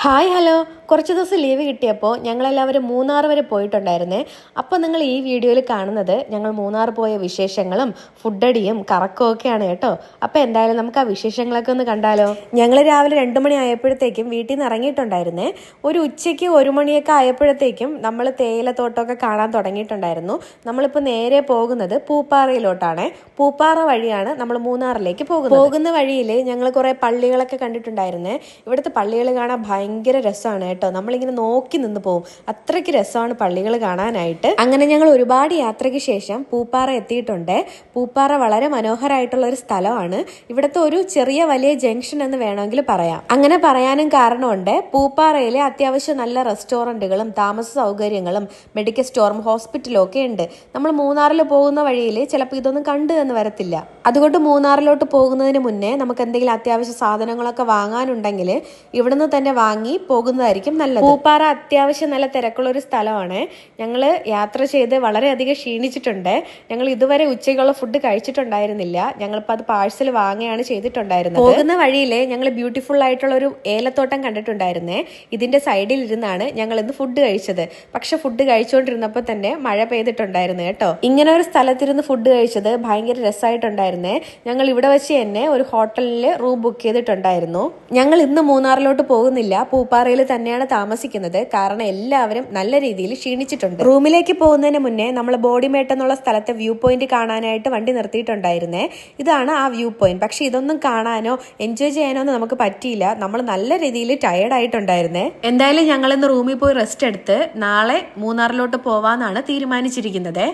Hi hello, കുറച്ച് ദിവസം leave കിട്ടിയപ്പോൾ ഞങ്ങളെല്ലാവരും മൂന്നാർ വരെ പോയിട്ടുണ്ടായിരുന്നേ. അപ്പോൾ നിങ്ങൾ ഈ വീഡിയോയിൽ കാണുന്നത് ഞങ്ങൾ മൂന്നാർ പോയ വിശേഷങ്ങളും ഫുഡടിയും കറക്കവും ഒക്കെയാണ് കേട്ടോ. അപ്പോൾ എന്തായാലും നമുക്ക് ആ വിശേഷങ്ങളൊക്കെ ഒന്ന് കണ്ടാലോ. ഞങ്ങൾ രാവിലെ 2 മണി ആയപ്പോഴത്തേക്കും വീട്ടിൽ നിന്ന് ഇറങ്ങിയിട്ടുണ്ടായിരുന്നേ. ഒരു ഉച്ചയ്ക്ക് 1 മണിയൊക്കെ ആയപ്പോഴത്തേക്കും നമ്മൾ തേയിലത്തോട്ടമൊക്കെ കാണാൻ തുടങ്ങിയിട്ടുണ്ടായിരുന്നു. നമ്മളിപ്പോൾ നേരെ പോകുന്നത് പൂപ്പാറയിലോട്ടാണ്. പൂപ്പാറ വഴിയാണ് നമ്മൾ മൂന്നാറിലേക്ക് പോകുന്ന വഴിയിൽ ഞങ്ങൾ കുറേ പള്ളികളൊക്കെ കണ്ടിട്ടുണ്ടായിരുന്നേ. ഇവിടുത്തെ പള്ളികൾ കാണാൻ ഭയങ്കര രസമാണ് കേട്ടോ. നമ്മളിങ്ങനെ നോക്കി നിന്ന് പോകും, അത്രയ്ക്ക് രസമാണ് പള്ളികൾ കാണാനായിട്ട്. അങ്ങനെ ഞങ്ങൾ ഒരുപാട് യാത്രയ്ക്ക് ശേഷം പൂപ്പാറ എത്തിയിട്ടുണ്ട്. പൂപ്പാറ വളരെ മനോഹരമായിട്ടുള്ള ഒരു സ്ഥലമാണ്. ഇവിടുത്തെ ഒരു ചെറിയ വലിയ ജംഗ്ഷൻ എന്ന് വേണമെങ്കിൽ പറയാം. അങ്ങനെ പറയാനും കാരണമുണ്ട്, പൂപ്പാറയിലെ അത്യാവശ്യം നല്ല റെസ്റ്റോറൻറ്റുകളും താമസ സൗകര്യങ്ങളും മെഡിക്കൽ സ്റ്റോറും ഹോസ്പിറ്റലും ഒക്കെ ഉണ്ട്. നമ്മൾ മൂന്നാറിൽ പോകുന്ന വഴിയിൽ ചിലപ്പോൾ ഇതൊന്നും കണ്ടു എന്ന് വരത്തില്ല. അതുകൊണ്ട് മൂന്നാറിലോട്ട് പോകുന്നതിന് മുന്നേ നമുക്ക് എന്തെങ്കിലും അത്യാവശ്യ സാധനങ്ങളൊക്കെ വാങ്ങാനുണ്ടെങ്കിൽ ഇവിടുന്ന് തന്നെ വാങ്ങി പോകുന്നതായിരിക്കും നല്ലത്. പൂപ്പാറ അത്യാവശ്യം നല്ല തിരക്കുള്ള ഒരു സ്ഥലമാണ്. ഞങ്ങൾ യാത്ര ചെയ്ത് വളരെയധികം ക്ഷീണിച്ചിട്ടുണ്ട്. ഞങ്ങൾ ഇതുവരെ ഉച്ചയ്ക്കുള്ള ഫുഡ് കഴിച്ചിട്ടുണ്ടായിരുന്നില്ല. ഞങ്ങളിപ്പോൾ അത് പാഴ്സൽ വാങ്ങുകയാണ് ചെയ്തിട്ടുണ്ടായിരുന്നത്. പോകുന്ന വഴിയിൽ ഞങ്ങൾ ബ്യൂട്ടിഫുൾ ആയിട്ടുള്ള ഒരു ഏലത്തോട്ടം കണ്ടിട്ടുണ്ടായിരുന്നേ. ഇതിന്റെ സൈഡിൽ ഇരുന്നാണ് ഞങ്ങൾ ഇന്ന് ഫുഡ് കഴിച്ചത്. പക്ഷെ ഫുഡ് കഴിച്ചുകൊണ്ടിരുന്നപ്പോൾ തന്നെ മഴ പെയ്തിട്ടുണ്ടായിരുന്നു കേട്ടോ. ഇങ്ങനെ ഒരു സ്ഥലത്തിരുന്ന് ഫുഡ് കഴിച്ചത് ഭയങ്കര രസമായിട്ടുണ്ടായിരുന്നേ. ഞങ്ങൾ ഇവിടെ വെച്ച് തന്നെ ഒരു ഹോട്ടലിൽ റൂം ബുക്ക് ചെയ്തിട്ടുണ്ടായിരുന്നു. ഞങ്ങൾ ഇന്ന് മൂന്നാറിലോട്ട് പോകുന്നില്ല, പൂപ്പാറയിൽ തന്നെയാണ് താമസിക്കുന്നത്. കാരണം എല്ലാവരും നല്ല രീതിയിൽ ക്ഷീണിച്ചിട്ടുണ്ട്. റൂമിലേക്ക് പോകുന്നതിന് മുന്നേ നമ്മൾ ബോഡിമേട്ട് എന്നുള്ള സ്ഥലത്തെ വ്യൂ പോയിന്റ് കാണാനായിട്ട് വണ്ടി നിർത്തിയിട്ടുണ്ടായിരുന്നേ. ഇതാണ് ആ വ്യൂ പോയിന്റ്. പക്ഷെ ഇതൊന്നും കാണാനോ എൻജോയ് ചെയ്യാനോ ഒന്നും നമുക്ക് പറ്റിയില്ല. നമ്മൾ നല്ല രീതിയിൽ ടയേർഡ് ആയിട്ടുണ്ടായിരുന്നേ. എന്തായാലും ഞങ്ങൾ ഇന്ന് റൂമിൽ പോയി റെസ്റ്റ് എടുത്ത് നാളെ മൂന്നാറിലോട്ട് പോവാന്നാണ് തീരുമാനിച്ചിരിക്കുന്നത്.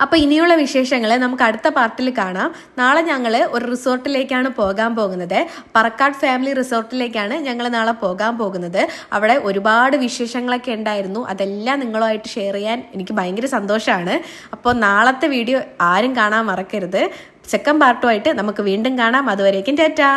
അപ്പോൾ ഇനിയുള്ള വിശേഷങ്ങൾ നമുക്ക് അടുത്ത പാർട്ടിൽ കാണാം. നാളെ ഞങ്ങൾ ഒരു റിസോർട്ടിലേക്കാണ് പോകാൻ പോകുന്നത്. പറക്കാട് ഫാമിലി റിസോർട്ടിലേക്കാണ് ഞങ്ങൾ നാളെ പോകാൻ പോകുന്നത്. അവിടെ ഒരുപാട് വിശേഷങ്ങളൊക്കെ ഉണ്ടായിരുന്നു. അതെല്ലാം നിങ്ങളുമായിട്ട് ഷെയർ ചെയ്യാൻ എനിക്ക് ഭയങ്കര സന്തോഷമാണ്. അപ്പോൾ നാളത്തെ വീഡിയോ ആരും കാണാൻ മറക്കരുത്. സെക്കൻഡ് പാർട്ടുമായിട്ട് നമുക്ക് വീണ്ടും കാണാം. അതുവരേക്കും ടാറ്റാ.